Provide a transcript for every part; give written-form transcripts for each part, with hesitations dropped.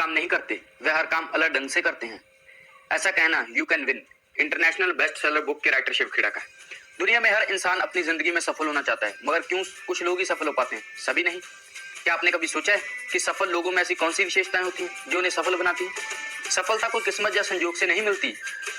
काम नहीं करते, वे हर काम अलग ढंग से करते हैं। ऐसा कहना you can win international best seller book के राइटर शिव खेड़ा का। दुनिया में हर इंसान अपनी जिंदगी में सफल होना चाहता है, मगर क्यों कुछ लोग ही सफल हो पाते हैं, सभी नहीं। क्या आपने कभी सोचा है कि सफल लोगों में ऐसी कौन सी विशेषताएं होती हैं जो उन्हें सफल बनाती हैं? सफलता कोई किस्मत या संयोग से नहीं मिलती।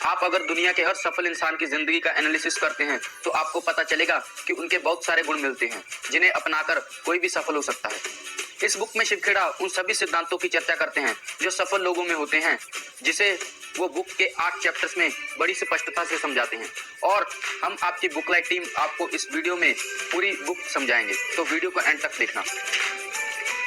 आप अगर दुनिया के हर सफल इंसान की जिंदगी का एनालिसिस करते हैं तो आपको पता चलेगा कि उनके बहुत सारे गुण मिलते हैं जिन्हें अपनाकर कोई भी सफल हो सकता है। इस बुक में शिव खेड़ा उन सभी सिद्धांतों की चर्चा करते हैं जो सफल लोगों में होते हैं, जिसे वो बुक के 8 चैप्टर्स में बड़ी स्पष्टता से समझाते हैं। और हम आपकी बुक लाइट टीम आपको इस वीडियो में पूरी बुक समझाएंगे, तो वीडियो को एंड तक देखना।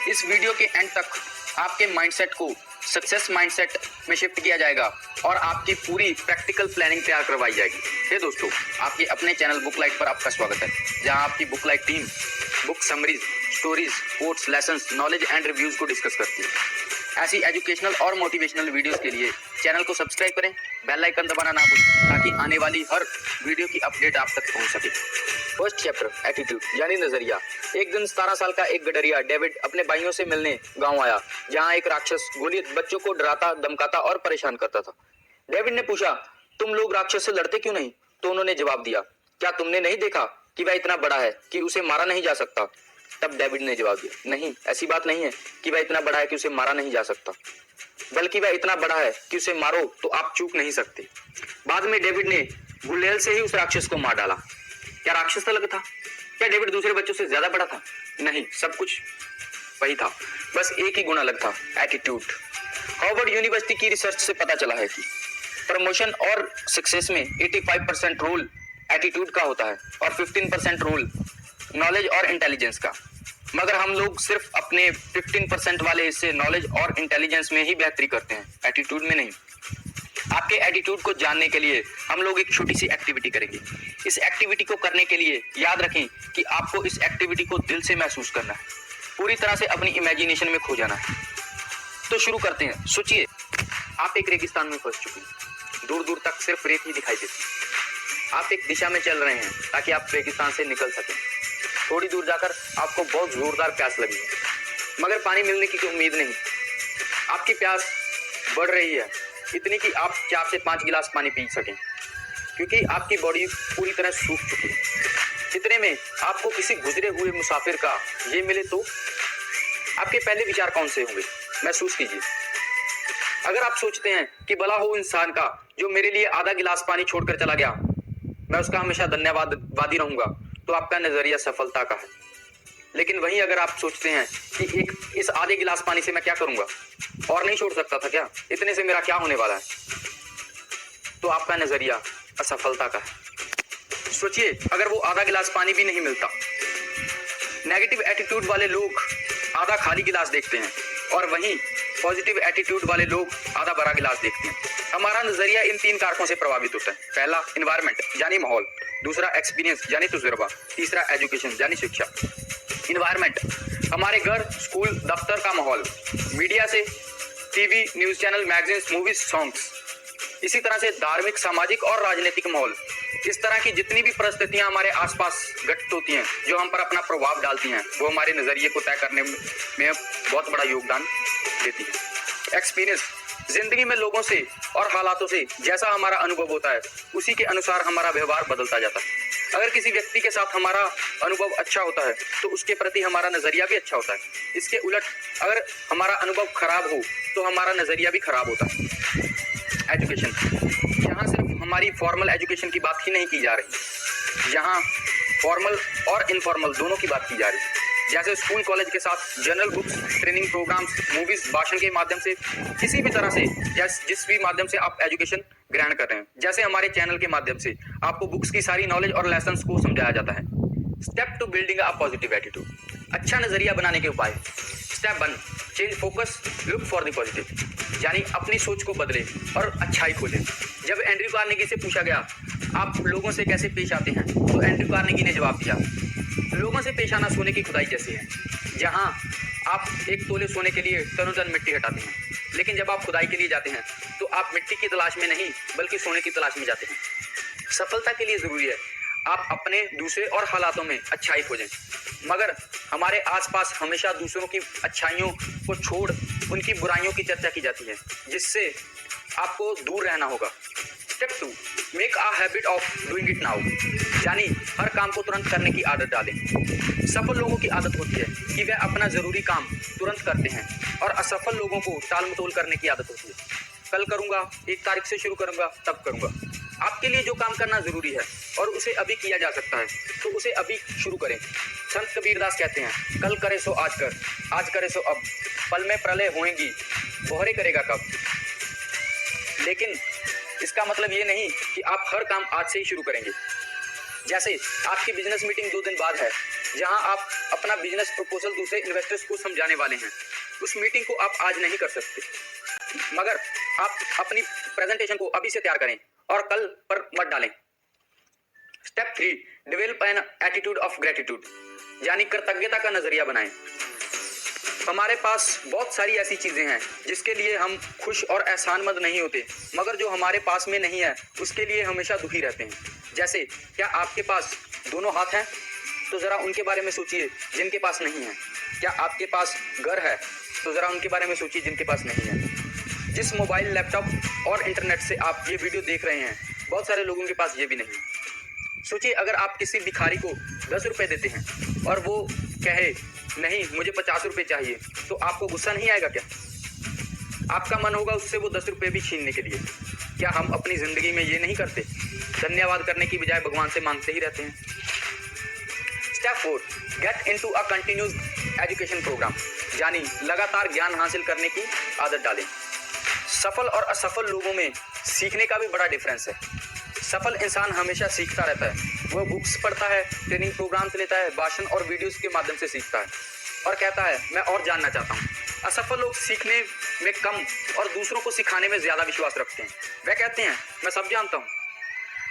इस वीडियो के एंड तक आपके माइंडसेट को सक्सेस माइंडसेट में शिफ्ट किया जाएगा और आपकी पूरी प्रैक्टिकल प्लानिंग तैयार करवाई जाएगी। हे दोस्तों, आपके अपने चैनल बुक लाइट पर आपका स्वागत है, जहां आपकी book light team book summaries, stories, quotes, lessons, knowledge and reviews को डिस्कस करती है। ऐसी एजुकेशनल और मोटिवेशनल वीडियोस के लिए चैनल को सब्सक्राइब करें, बेल आइकन दबाना ना भूलें ताकि आने वाली हर वीडियो की अपडेट आप तक पहुंच सके। फर्स्ट चैप्टर एटीट्यूड यानी नजरिया। एक दिन 17 साल का एक गडरिया डेविड अपने भाइयों से मिलने गांव आया, जहां एक राक्षस गोलियत बच्चों को डराता, धमकाता और परेशान करता था। डेविड ने पूछा, तुम लोग राक्षस से लड़ते क्यों नहीं? तो उन्होंने जवाब दिया, क्या तुमने नहीं देखा कि वह इतना बड़ा है कि उसे मारा नहीं जा सकता? तब डेविड ने जवाब दिया, नहीं, ऐसी बात नहीं है कि वह इतना बड़ा है कि उसे मारा नहीं जा सकता, बल्कि वह इतना बड़ा है कि उसे मारो तो आप चूक नहीं सकते। बाद में डेविड ने गुलेल से ही उस राक्षस को मार डाला। क्या राक्षस अलग था? क्या डेविड दूसरे बच्चों से ज्यादा बड़ा था? नहीं, सब कुछ वही था, बस एक ही गुण अलग था, एटीट्यूड। हार्वर्ड यूनिवर्सिटी की रिसर्च से पता चला है कि प्रमोशन और सक्सेस में 85% रोल एटीट्यूड का होता है और 15% रोल नॉलेज और इंटेलिजेंस का। मगर हम लोग सिर्फ अपने 15% वाले हिस्से नॉलेज और इंटेलिजेंस में ही बेहतरी करते हैं, एटीट्यूड में नहीं। आपके एटीट्यूड को जानने के लिए हम लोग एक छोटी सी एक्टिविटी करेंगे। इस एक्टिविटी को करने के लिए याद रखें कि आपको इस एक्टिविटी को दिल से महसूस करना है, पूरी तरह से अपनी इमेजिनेशन में खो जाना है। तो शुरू करते हैं। सोचिए, आप एक रेगिस्तान में फंस चुके हैं, दूर दूर तक सिर्फ रेत ही दिखाई देती है। आप एक दिशा में चल रहे हैं ताकि आप रेगिस्तान से निकल सकें। थोड़ी दूर जाकर आपको बहुत जोरदार प्यास लगी है, मगर पानी मिलने की कोई उम्मीद नहीं। आपकी प्यास बढ़ रही है, इतनी कि आप 4 से 5 गिलास पानी पी सकें, क्योंकि आपकी बॉडी पूरी तरह सूख चुकी है। इतने में आपको किसी गुजरे हुए मुसाफिर का ये मिले तो आपके पहले विचार कौन से होंगे? महसूस कीजिए। अगर आप सोचते हैं कि भला हो इंसान का जो मेरे लिए आधा गिलास पानी छोड़कर चला गया, मैं उसका हमेशा धन्यवादी रहूंगा, तो आपका नजरिया सफलता का है। लेकिन वहीं अगर आप सोचते हैं कि इस आधे गिलास पानी से मैं क्या करूंगा, और नहीं छोड़ सकता था क्या, इतने से मेरा क्या होने वाला है, तो आपका नजरिया असफलता का है। सोचिए, अगर वो आधा गिलास पानी भी नहीं मिलता। नेगेटिव एटीट्यूड वाले लोग आधा खाली गिलास देखते हैं और वहीं पॉजिटिव एटीट्यूड वाले लोग आधा भरा गिलास देखते हैं। हमारा नजरिया इन 3 कारकों से प्रभावित होता है। पहला, एनवायरनमेंट यानी माहौल। दूसरा, एक्सपीरियंस यानी तजुर्बा। तीसरा, एजुकेशन यानी शिक्षा। इन्वायरमेंट हमारे घर, स्कूल, दफ्तर का माहौल, मीडिया से TV, news channel, magazines, movies, songs. इसी तरह से धार्मिक, सामाजिक और राजनीतिक माहौल। इस तरह की जितनी भी परिस्थितियां हमारे आसपास घटित होती हैं जो हम पर अपना प्रभाव डालती हैं, वो हमारे नजरिए को तय करने में बहुत बड़ा योगदान देती है। एक्सपीरियंस, जिंदगी में लोगों से और हालातों से जैसा हमारा अनुभव होता है, उसी के अनुसार हमारा व्यवहार बदलता जाता है। अगर किसी व्यक्ति के साथ हमारा अनुभव अच्छा होता है तो उसके प्रति हमारा नजरिया भी अच्छा होता है। इसके उलट अगर हमारा अनुभव खराब हो तो हमारा नजरिया भी खराब होता है। एजुकेशन, यहाँ सिर्फ हमारी फॉर्मल एजुकेशन की बात ही नहीं की जा रही, यहाँ फॉर्मल और इनफॉर्मल दोनों की बात की जा रही है। जैसे स्कूल कॉलेज के साथ general books, training programmes, movies, भाषण के माध्यम से, किसी भी तरह से जिस भी माध्यम से आप एजुकेशन ग्रहण कर रहे हैं, जैसे हमारे चैनल के माध्यम से आपको बुक्स की सारी नॉलेज और लेसन्स को समझाया जाता है। Step to building a positive attitude, अच्छा नजरिया बनाने के उपाय। Step 1, change focus, look for the positive, यानी अपनी सोच को बदलें और अच्छाई खोजें। जब एंड्रयू कार्नेगी से पूछा गया आप लोगों से कैसे पेश आते हैं, तो एंड्रयू कार्नेगी ने जवाब दिया, लोगों से पेश आना सोने की खुदाई जैसी है, जहां आप 1 तोले सोने के लिए तनो तन मिट्टी हटाते हैं, लेकिन जब आप खुदाई के लिए जाते हैं तो आप मिट्टी की तलाश में नहीं बल्कि सोने की तलाश में जाते हैं। सफलता के लिए जरूरी है आप अपने, दूसरे और हालातों में अच्छाई खोजें। मगर हमारे आसपास हमेशा दूसरों की अच्छाइयों को छोड़ उनकी बुराइयों की चर्चा की जाती है, जिससे आपको दूर रहना होगा। Step 2, make a habit of doing it now, यानी हर काम को तुरंत करने की आदत डालें। सफल लोगों की आदत होती है कि वे अपना ज़रूरी काम तुरंत करते हैं और असफल लोगों को टाल मटोल करने की आदत होती है। कल करूँगा, 1 तारीख से शुरू करूँगा, तब करूँगा। आपके लिए जो काम करना ज़रूरी है और उसे अभी किया जा सकता है, तो उसे अभी शुरू करें। संत कबीरदास कहते हैं, कल करे सो आज कर, आज करे सो अब, पल में प्रलय होएगी, बोहरे करेगा कब। लेकिन इसका मतलब ये नहीं कि आप हर काम आज से ही शुरू करेंगे। जैसे आपकी बिजनेस मीटिंग 2 दिन बाद है, जहां आप अपना बिजनेस प्रपोजल दूसरे इन्वेस्टर्स को समझाने वाले हैं। उस मीटिंग को आप आज नहीं कर सकते, मगर आप अपनी प्रेजेंटेशन को अभी से तैयार करें और कल पर मत डालें। Step 3, develop an attitude of gratitude, यानी कृतज्ञता का नजरिया बनाएं। हमारे पास बहुत सारी ऐसी चीजें हैं जिसके लिए हम खुश और एहसानमंद नहीं होते, मगर जो हमारे पास में नहीं है उसके लिए हमेशा दुखी रहते हैं। जैसे, क्या आपके पास दोनों हाथ हैं? तो जरा उनके बारे में सोचिए जिनके पास नहीं है। क्या आपके पास घर है? तो जरा उनके बारे में सोचिए जिनके पास नहीं है। जिस मोबाइल, लैपटॉप और इंटरनेट से आप ये वीडियो देख रहे हैं, बहुत सारे लोगों के पास ये भी नहीं है। सोचिए, अगर आप किसी भिखारी को 10 रुपए देते हैं और वो कहे नहीं मुझे 50 रुपए चाहिए, तो आपको गुस्सा नहीं आएगा क्या? आपका मन होगा उससे वो 10 रुपए भी छीनने के लिए। क्या हम अपनी जिंदगी में ये नहीं करते? धन्यवाद करने की बजाय भगवान से मांगते ही रहते हैं। Step 4, get into a continuous education programme, यानी लगातार ज्ञान हासिल करने की आदत डालें। सफल और असफल लोगों में सीखने का भी बड़ा डिफरेंस है। सफल इंसान हमेशा सीखता रहता है। वह बुक्स पढ़ता है, ट्रेनिंग प्रोग्राम्स लेता है, भाषण और वीडियोस के माध्यम से सीखता है और कहता है मैं और जानना चाहता हूँ। असफल लोग सीखने में कम और दूसरों को सिखाने में ज़्यादा विश्वास रखते हैं। वह कहते हैं मैं सब जानता हूँ,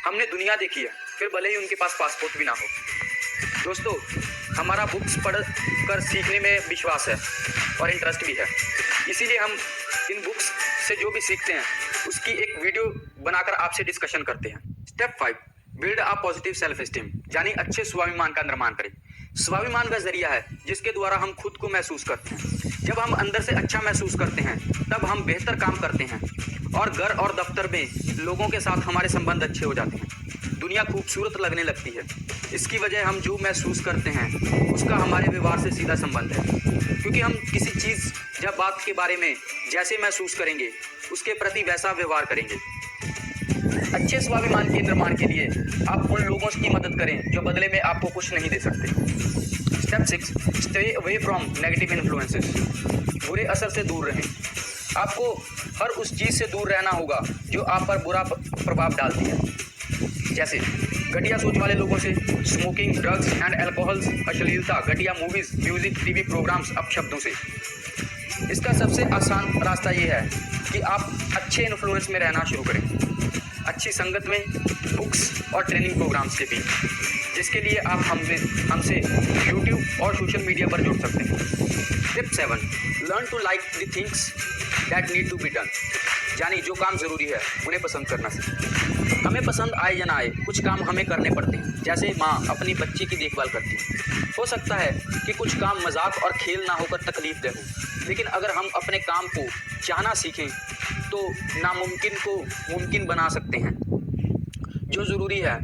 हमने दुनिया देखी है, फिर भले ही उनके पास पासपोर्ट भी ना हो। दोस्तों, हमारा बुक्स पढ़ कर सीखने में विश्वास है और इंटरेस्ट भी है, इसीलिए हम इन बुक्स से जो भी सीखते हैं उसकी एक वीडियो बनाकर आपसे डिस्कशन करते हैं। Step 5, build a positive self esteem, यानी अच्छे स्वाभिमान का निर्माण करें। स्वाभिमान का जरिया है जिसके द्वारा हम खुद को महसूस करते हैं। जब हम अंदर से अच्छा महसूस करते हैं तब हम बेहतर काम करते हैं और घर और दफ्तर में लोगों के साथ हमारे संबंध अच्छे हो जाते हैं। दुनिया खूबसूरत लगने लगती है। इसकी वजह हम जो महसूस करते हैं उसका हमारे व्यवहार से सीधा संबंध है, क्योंकि हम किसी चीज़ या बात के बारे में जैसे महसूस करेंगे उसके प्रति वैसा व्यवहार करेंगे। अच्छे स्वाभिमान के निर्माण के लिए आप उन लोगों की मदद करें जो बदले में आपको कुछ नहीं दे सकते। Step 6, stay away from negative influences, बुरे असर से दूर रहें। आपको हर उस चीज़ से दूर रहना होगा जो आप पर बुरा प्रभाव डालती है, जैसे घटिया सोच वाले लोगों से, स्मोकिंग, ड्रग्स एंड अल्कोहल्स, अश्लीलता, घटिया मूवीज़, म्यूजिक, टीवी प्रोग्राम्स, अपशब्दों से। इसका सबसे आसान रास्ता ये है कि आप अच्छे इन्फ्लुएंस में रहना शुरू करें, अच्छी संगत में, बुक्स और ट्रेनिंग प्रोग्राम्स के बीच, जिसके लिए आप हमसे यूट्यूब और सोशल मीडिया पर जुड़ सकते हैं। Tip 7, learn to like the things that need to be done, यानी जो काम ज़रूरी है उन्हें पसंद करना सीखें। हमें पसंद आए या ना आए, कुछ काम हमें करने पड़ते हैं। जैसे माँ अपनी बच्चे की देखभाल करती है। हो सकता है कि कुछ काम मजाक और खेल ना होकर तकलीफदेह हो, लेकिन अगर हम अपने काम को चाहना सीखें तो नामुमकिन को मुमकिन बना सकते हैं। जो ज़रूरी है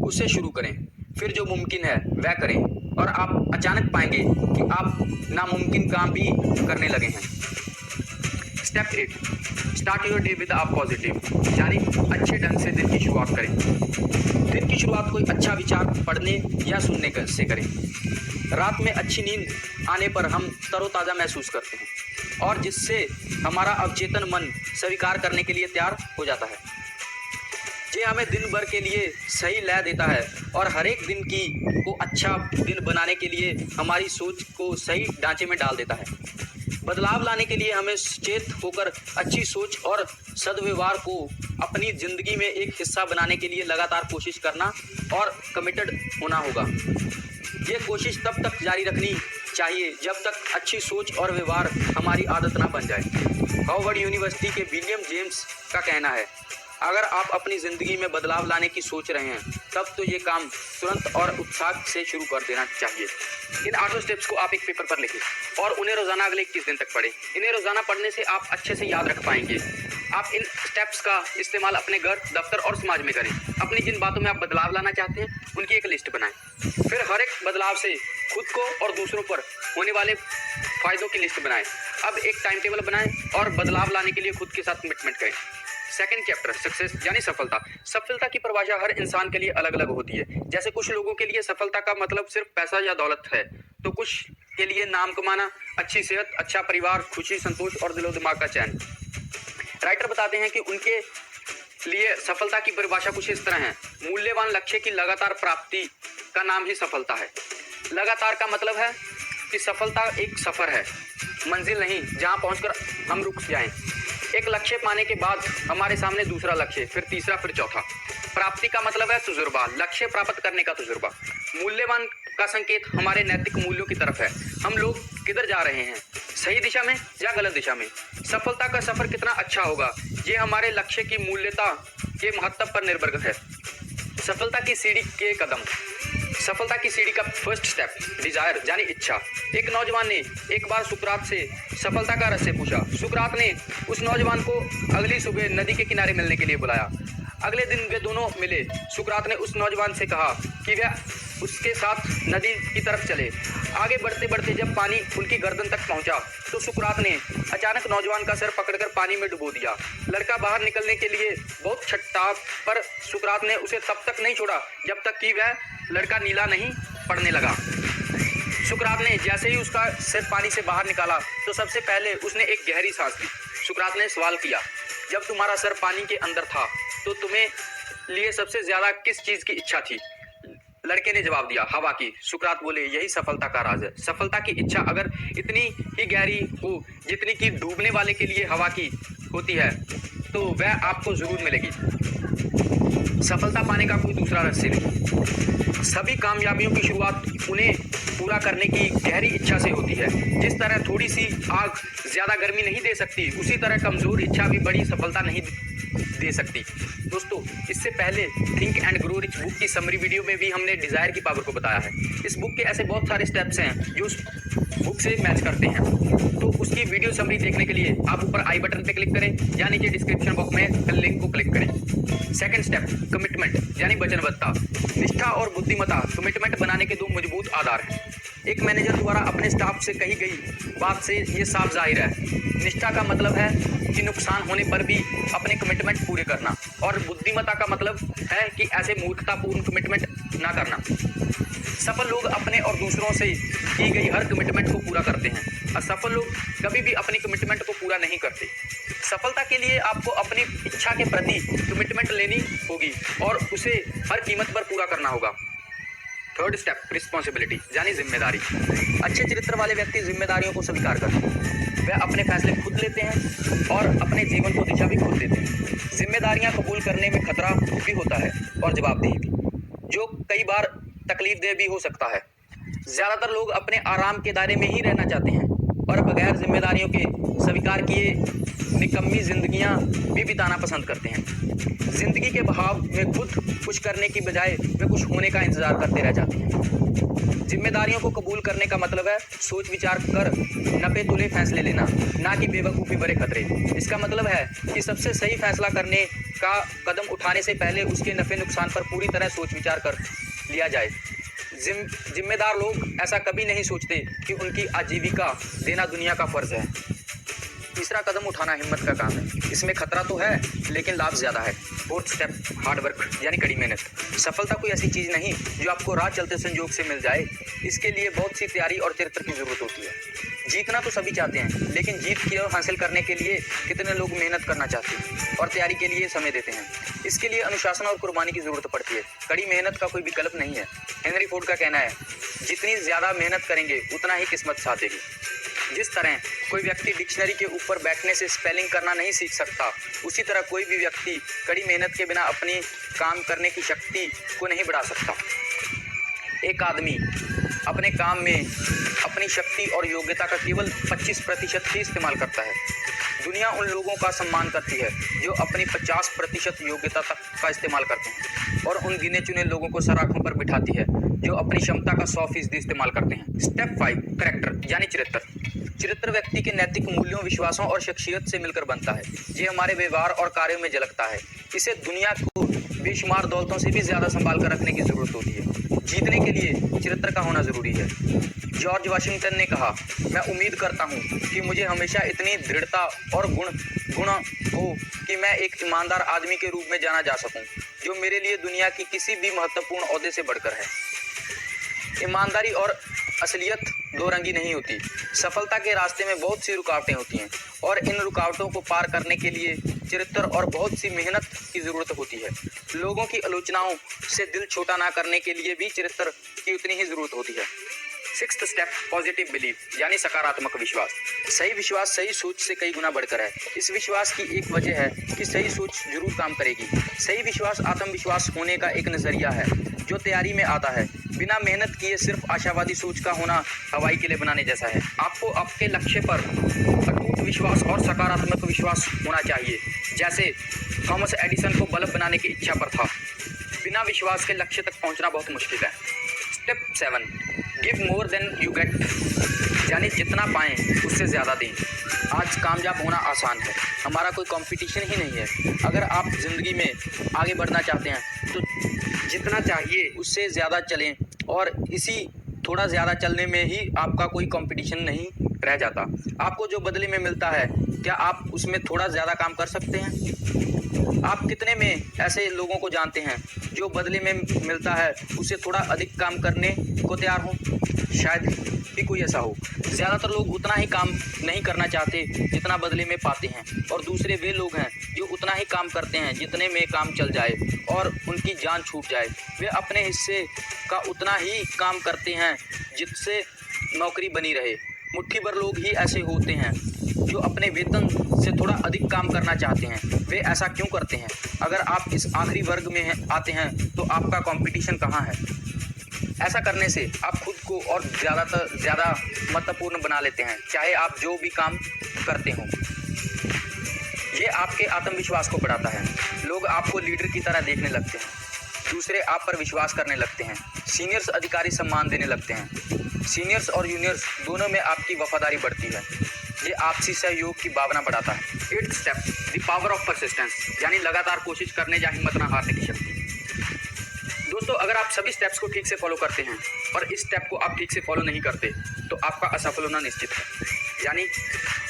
उसे शुरू करें, फिर जो मुमकिन है वह करें और आप अचानक पाएंगे कि आप नामुमकिन काम भी करने लगे हैं। Step 8, start your day with a positive, यानी अच्छे ढंग से दिन की शुरुआत करें। दिन की शुरुआत कोई अच्छा विचार पढ़ने या सुनने से करें। रात में अच्छी नींद आने पर हम तरोताज़ा महसूस करते हैं और जिससे हमारा अवचेतन मन स्वीकार करने के लिए तैयार हो जाता है। ये हमें दिन भर के लिए सही लय देता है और हर एक दिन को अच्छा दिन बनाने के लिए हमारी सोच को सही ढांचे में डाल देता है। बदलाव लाने के लिए हमें सचेत होकर अच्छी सोच और सद्व्यवहार को अपनी ज़िंदगी में एक हिस्सा बनाने के लिए लगातार कोशिश करना और कमिटेड होना होगा। ये कोशिश तब तक जारी रखनी चाहिए जब तक अच्छी सोच और व्यवहार हमारी आदत ना बन जाए। हार्वर्ड यूनिवर्सिटी के विलियम जेम्स का कहना है, अगर आप अपनी ज़िंदगी में बदलाव लाने की सोच रहे हैं तब तो ये काम तुरंत और उत्साह से शुरू कर देना चाहिए। इन 8 स्टेप्स को आप एक पेपर पर लिखें और उन्हें रोज़ाना अगले 21 दिन तक पढ़ें। इन्हें रोज़ाना पढ़ने से आप अच्छे से याद रख पाएंगे। आप इन स्टेप्स का इस्तेमाल अपने घर, दफ्तर और समाज में करें। अपनी जिन बातों में आप बदलाव लाना चाहते हैं उनकी एक लिस्ट बनाएं। फिर हर एक बदलाव से खुद को और दूसरों पर होने वाले फ़ायदों की लिस्ट बनाएं। अब एक टाइम टेबल बनाएं और बदलाव लाने के लिए खुद के साथ कमिटमेंट करें। सेकंड चैप्टर, सक्सेस यानी सफलता। सफलता की परिभाषा हर इंसान के लिए अलग अलग होती है। जैसे कुछ लोगों के लिए सफलता का मतलब सिर्फ पैसा या दौलत है, तो कुछ के लिए नाम कमाना, अच्छी सेहत, अच्छा परिवार, खुशी, संतोष और दिलो दिमाग का चैन। राइटर बताते हैं कि उनके लिए सफलता की परिभाषा कुछ इस तरह है। मूल्यवान लक्ष्य की लगातार प्राप्ति का नाम ही सफलता है। लगातार का मतलब है कि सफलता एक सफर है, मंजिल नहीं जहां पहुंचकर हम रुक जाएं। एक लक्ष्य पाने के बाद हमारे सामने दूसरा लक्ष्य, फिर तीसरा, फिर चौथा। प्राप्ति का मतलब है तजुर्बा, लक्ष्य प्राप्त करने का तजुर्बा। मूल्यवान का संकेत हमारे नैतिक मूल्यों की तरफ है। हम लोग किधर जा रहे हैं, सही दिशा में या गलत दिशा में। सफलता का सफर कितना अच्छा होगा, ये हमारे लक्ष्य की मूल्यता के महत्व पर निर्भर है। सफलता की सीढ़ी के कदम। सफलता की सीढ़ी का फर्स्ट स्टेप, डिजायर यानी इच्छा। एक नौजवान ने एक बार सुकरात से सफलता का रहस्य पूछा। सुकरात ने उस नौजवान को अगली सुबह नदी के किनारे मिलने के लिए बुलाया। अगले दिन वे दोनों मिले। सुकरात ने उस नौजवान से कहा कि वह उसके साथ नदी की तरफ चले। आगे बढ़ते बढ़ते जब पानी उनकी गर्दन तक पहुंचा तो सुकरात ने अचानक नौजवान का सिर पकड़कर पानी में डुबो दिया। लड़का बाहर निकलने के लिए बहुत छटपटा, पर सुकरात ने उसे तब तक नहीं छोड़ा जब तक कि वह लड़का नीला नहीं पड़ने लगा। सुकरात ने जैसे ही उसका सिर पानी से बाहर निकाला तो सबसे पहले उसने एक गहरी सांस ली। सुकरात ने सवाल किया, जब तुम्हारा सर पानी के अंदर था तो तुम्हें लिए सबसे ज्यादा किस चीज की इच्छा थी? लड़के ने जवाब दिया, हवा की। सुकरात बोले, यही सफलता का राज है। सफलता की इच्छा अगर इतनी ही गहरी हो जितनी कि डूबने वाले के लिए हवा की होती है तो वह आपको जरूर मिलेगी। सफलता पाने का कोई दूसरा रहस्य नहीं। सभी कामयाबियों की शुरुआत उन्हें पूरा करने की गहरी इच्छा से होती है। जिस तरह थोड़ी सी आग ज्यादा गर्मी नहीं दे सकती, उसी तरह कमजोर इच्छा भी बड़ी सफलता नहीं दे सकती। दोस्तों, इससे पहले think and grow rich book की समरी वीडियो में भी हमने डिजायर की पावर को बताया है। इस बुक के ऐसे बहुत सारे स्टेप्स हैं जो उस बुक से मैच करते हैं। तो उसकी वीडियो समरी देखने के लिए आप ऊपर आई बटन पे क्लिक करें या नीचे डिस्क्रिप्शन बॉक्स में लिंक को क्लिक करें। सेकंड स्टेप, कमिटमेंट यानी वचनबद्धता। निष्ठा और बुद्धिमत्ता कमिटमेंट बनाने के दो मजबूत आधार हैं। एक मैनेजर द्वारा अपने स्टाफ से कही गई बात से ये साफ जाहिर है। निष्ठा का मतलब है कि नुकसान होने पर भी अपने कमिटमेंट पूरे करना, और बुद्धिमत्ता का मतलब है कि ऐसे मूर्खतापूर्ण कमिटमेंट ना करना। सफल लोग अपने और दूसरों से की गई हर कमिटमेंट को पूरा करते हैं। असफल लोग कभी भी अपनी कमिटमेंट को पूरा नहीं करते। सफलता के लिए आपको अपनी इच्छा के प्रति कमिटमेंट लेनी होगी और उसे हर कीमत पर पूरा करना होगा। थर्ड स्टेप, रिस्पॉन्सिबिलिटी यानी जिम्मेदारी। अच्छे चरित्र वाले व्यक्ति जिम्मेदारियों को स्वीकार करते हैं। वे अपने फैसले खुद लेते हैं और अपने जीवन को दिशा भी खुद देते हैं। जिम्मेदारियां कबूल करने में खतरा भी होता है और जवाबदेही भी, जो कई बार तकलीफदेह भी हो सकता है। ज्यादातर लोग अपने आराम के दायरे में ही रहना चाहते हैं और बगैर जिम्मेदारियों के स्वीकार किए निकम्मी जिंदगियां भी बिताना पसंद करते हैं। जिंदगी के बहाव में खुद कुछ करने की बजाय वे कुछ होने का इंतजार करते रह जाते हैं। जिम्मेदारियों को कबूल करने का मतलब है सोच विचार कर नपे तुले फैसले लेना, ना कि बेवकूफ़ी भरे खतरे। इसका मतलब है कि सबसे सही फैसला करने का कदम उठाने से पहले उसके नफे नुकसान पर पूरी तरह सोच विचार कर लिया जाए। जिम्मेदार लोग ऐसा कभी नहीं सोचते कि उनकी आजीविका देना दुनिया का फर्ज है। तीसरा कदम उठाना हिम्मत का काम है। इसमें खतरा तो है लेकिन लाभ ज़्यादा है। फोर्थ स्टेप, हार्ड वर्क यानी कड़ी मेहनत। सफलता कोई ऐसी चीज़ नहीं जो आपको राह चलते संयोग से मिल जाए। इसके लिए बहुत सी तैयारी और चरित्र की ज़रूरत होती है। जीतना तो सभी चाहते हैं, लेकिन जीत की ओर हासिल करने के लिए कितने लोग मेहनत करना चाहते हैं और तैयारी के लिए समय देते हैं। इसके लिए अनुशासन और कुर्बानी की ज़रूरत पड़ती है। कड़ी मेहनत का कोई विकल्प नहीं है। हेनरी फोर्ड का कहना है, जितनी ज़्यादा मेहनत करेंगे उतना ही किस्मत साथ देगी। जिस तरह कोई व्यक्ति डिक्शनरी के ऊपर बैठने से स्पेलिंग करना नहीं सीख सकता, उसी तरह कोई भी व्यक्ति कड़ी मेहनत के बिना अपनी काम करने की शक्ति को नहीं बढ़ा सकता। एक आदमी अपने काम में अपनी शक्ति और योग्यता का केवल 25% ही इस्तेमाल करता है। दुनिया उन लोगों का सम्मान करती है जो अपनी 50% योग्यता तक का इस्तेमाल करते हैं और उन गिने चुने लोगों को सराखों पर बिठाती है जो अपनी क्षमता का 100% इस्तेमाल करते हैं। स्टेप 5, करैक्टर यानी चरित्र। चरित्र व्यक्ति के नैतिक मूल्यों, विश्वासों और शख्सियत से मिलकर बनता है। ये हमारे व्यवहार और कार्यों में झलकता है। इसे दुनिया को बेशुमार दौलतों से भी ज्यादा संभाल कर रखने की जरूरत होती है। जीतने के लिए चरित्र का होना जरूरी है। जॉर्ज वाशिंगटन ने कहा, मैं उम्मीद करता हूँ कि मुझे हमेशा इतनी दृढ़ता और गुण हो कि मैं एक ईमानदार आदमी के रूप में जाना जा सकूं, जो मेरे लिए दुनिया की किसी भी महत्वपूर्ण ओहदे से बढ़कर है। ईमानदारी और असलियत दो रंगी नहीं होती। सफलता के रास्ते में बहुत सी रुकावटें होती हैं और इन रुकावटों को पार करने के लिए चरित्र और बहुत सी मेहनत की ज़रूरत होती है। लोगों की आलोचनाओं से दिल छोटा ना करने के लिए भी चरित्र की उतनी ही ज़रूरत होती है। 6th स्टेप, पॉजिटिव बिलीफ यानी सकारात्मक विश्वास। सही विश्वास सही सोच से कई गुना बढ़कर है। इस विश्वास की एक वजह है कि सही सोच जरूर काम करेगी। सही विश्वास आत्मविश्वास होने का एक नज़रिया है जो तैयारी में आता है। बिना मेहनत किए सिर्फ आशावादी सोच का होना हवाई किले बनाने जैसा है। आपको आपके लक्ष्य पर अटूट विश्वास और सकारात्मक विश्वास होना चाहिए, जैसे थॉमस एडिसन को बल्ब बनाने की इच्छा पर था। बिना विश्वास के लक्ष्य तक पहुंचना बहुत मुश्किल है। Step 7, give more than you get यानी जितना पाएं उससे ज़्यादा दें। आज कामयाब होना आसान है, हमारा कोई कंपटीशन ही नहीं है। अगर आप ज़िंदगी में आगे बढ़ना चाहते हैं तो जितना चाहिए उससे ज़्यादा चलें और इसी थोड़ा ज़्यादा चलने में ही आपका कोई कंपटीशन नहीं रह जाता। आपको जो बदले में मिलता है, क्या आप उसमें थोड़ा ज़्यादा काम कर सकते हैं? आप कितने में ऐसे लोगों को जानते हैं जो बदले में मिलता है उससे थोड़ा अधिक काम करने को तैयार हो? शायद भी कोई ऐसा हो। ज़्यादातर लोग उतना ही काम नहीं करना चाहते जितना बदले में पाते हैं, और दूसरे वे लोग हैं जो उतना ही काम करते हैं जितने में काम चल जाए और उनकी जान छूट जाए। वे अपने हिस्से का उतना ही काम करते हैं जिससे नौकरी बनी रहे। मुट्ठी भर लोग ही ऐसे होते हैं जो अपने वेतन से थोड़ा अधिक काम करना चाहते हैं। वे ऐसा क्यों करते हैं? अगर आप इस आखिरी वर्ग में आते हैं तो आपका कंपटीशन कहाँ है? ऐसा करने से आप खुद को और ज़्यादा महत्वपूर्ण बना लेते हैं, चाहे आप जो भी काम करते हों। ये आपके आत्मविश्वास को बढ़ाता है। लोग आपको लीडर की तरह देखने लगते हैं, दूसरे आप पर विश्वास करने लगते हैं, सीनियर्स अधिकारी सम्मान देने लगते हैं। सीनियर्स और जूनियर्स दोनों में आपकी वफादारी बढ़ती है। ये आपसी सहयोग की भावना बढ़ाता है। 8th step, the power of persistence यानी लगातार कोशिश करने या हिम्मत न हारने की शक्ति। दोस्तों, अगर आप सभी स्टेप्स को ठीक से फॉलो करते हैं और इस स्टेप को आप ठीक से फॉलो नहीं करते तो आपका असफल होना निश्चित है। यानी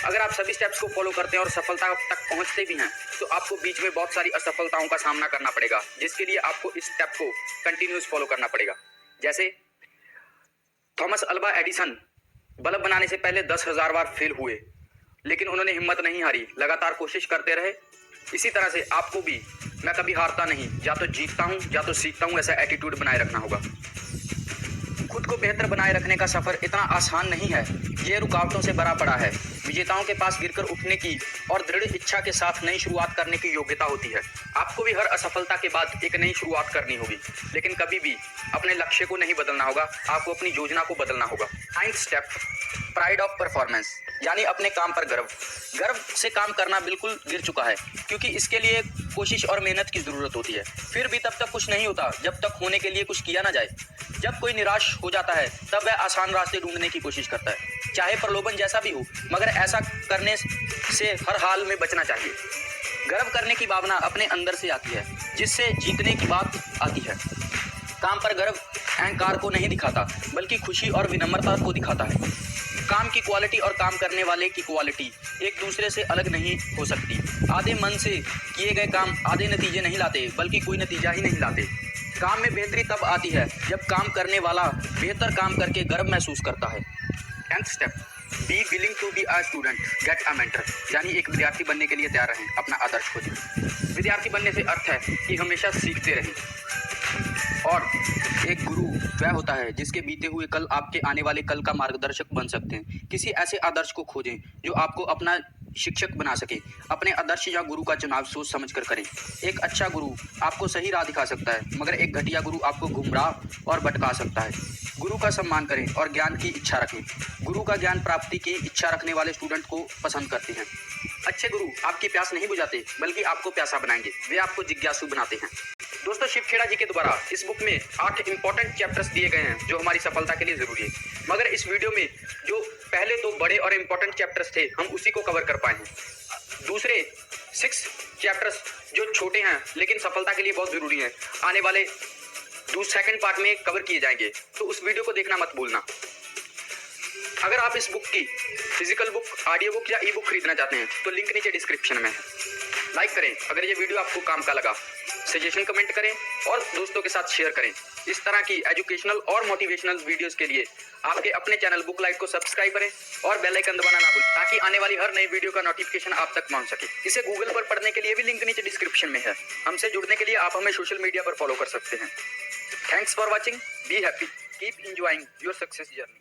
अगर आप सभी स्टेप्स को फॉलो करते हैं और सफलता तक पहुंचते भी हैं तो आपको बीच में बहुत सारी असफलताओं का सामना करना पड़ेगा, जिसके लिए आपको इस स्टेप को कंटिन्यूस फॉलो करना पड़ेगा। जैसे थॉमस अल्वा एडिसन बल्ब बनाने से पहले 10,000 बार फेल हुए, लेकिन उन्होंने हिम्मत नहीं हारी, लगातार कोशिश करते रहे। इसी तरह से आपको भी मैं कभी हारता नहीं, या तो जीतता हूँ या तो सीखता हूँ, ऐसा एटीट्यूड बनाए रखना होगा। खुद को बेहतर बनाए रखने का सफर इतना आसान नहीं है, ये रुकावटों से भरा पड़ा है। विजेताओं के पास गिरकर उठने की और दृढ़ इच्छा के साथ नई शुरुआत करने की योग्यता होती है। आपको भी हर असफलता के बाद एक नई शुरुआत करनी होगी, लेकिन कभी भी अपने लक्ष्य को नहीं बदलना होगा, आपको अपनी योजना को बदलना होगा। 9th step, pride of performance यानी अपने काम पर गर्व। गर्व से काम करना बिल्कुल गिर चुका है, क्योंकि इसके लिए कोशिश और मेहनत की ज़रूरत होती है। फिर भी तब तक कुछ नहीं होता जब तक होने के लिए कुछ किया ना जाए। जब कोई निराश हो जाता है तब वह आसान रास्ते ढूंढने की कोशिश करता है, चाहे प्रलोभन जैसा भी हो, मगर ऐसा करने से हर हाल में बचना चाहिए। गर्व करने की भावना अपने अंदर से आती है, जिससे जीतने की बात आती है। काम पर गर्व अहंकार को नहीं दिखाता, बल्कि खुशी और विनम्रता को दिखाता है। काम की क्वालिटी और काम करने वाले की क्वालिटी एक दूसरे से अलग नहीं हो सकती। आधे मन से किए गए काम आधे नतीजे नहीं लाते, बल्कि कोई नतीजा ही नहीं लाते। काम में बेहतरी तब आती है जब काम करने वाला बेहतर काम करके गर्व महसूस करता है। 10th step, be willing to be a student get a mentor यानी एक विद्यार्थी बनने के लिए तैयार रहें, अपना आदर्श खोजें। विद्यार्थी बनने से अर्थ है कि हमेशा सीखते रहें, और एक गुरु वह होता है जिसके बीते हुए कल आपके आने वाले कल का मार्गदर्शक बन सकते हैं। किसी ऐसे आदर्श को खोजें जो आपको अपना शिक्षक बना सके। अपने आदर्श या गुरु का चुनाव सोच समझ कर करें। एक अच्छा गुरु आपको सही राह दिखा सकता है, मगर एक घटिया गुरु आपको गुमराह और भटका सकता है। गुरु का सम्मान करें और ज्ञान की इच्छा रखें। गुरु का ज्ञान प्राप्ति की इच्छा रखने वाले स्टूडेंट को पसंद करते हैं। अच्छे गुरु आपकी प्यास नहीं बुझाते बल्कि आपको प्यासा बनाएंगे। वे आपको जिज्ञासु बनाते हैं। दोस्तों, शिव खेड़ा जी के द्वारा इस बुक में 8 इंपॉर्टेंट चैप्टर्स दिए गए हैं जो हमारी सफलता के लिए जरूरी है। मगर इस वीडियो में जो पहले 2 बड़े और इंपॉर्टेंट चैप्टर्स थे हम उसी को कवर कर पाए हैं। दूसरे 6 चैप्टर्स जो छोटे हैं लेकिन सफलता के लिए बहुत जरूरी हैं, आने वाले सेकंड पार्ट में कवर किए जाएंगे, तो उस वीडियो को देखना मत भूलना। अगर आप इस बुक की फिजिकल बुक, ऑडियो बुक या ई बुक खरीदना चाहते हैं तो लिंक नीचे डिस्क्रिप्शन में है। लाइक करें अगर ये वीडियो आपको काम का लगा, सजेशन कमेंट करें और दोस्तों के साथ शेयर करें। इस तरह की एजुकेशनल और मोटिवेशनल वीडियोस के लिए आपके अपने चैनल बुक लाइट को सब्सक्राइब करें और बेल आइकन दबाना ना भूलें ताकि आने वाली हर नई वीडियो का नोटिफिकेशन आप तक पहुंच सके। इसे गूगल पर पढ़ने के लिए भी लिंक नीचे डिस्क्रिप्शन में है। हमसे जुड़ने के लिए आप हमें सोशल मीडिया पर फॉलो कर सकते हैं। Thanks for watching, be happy, keep enjoying your success journey.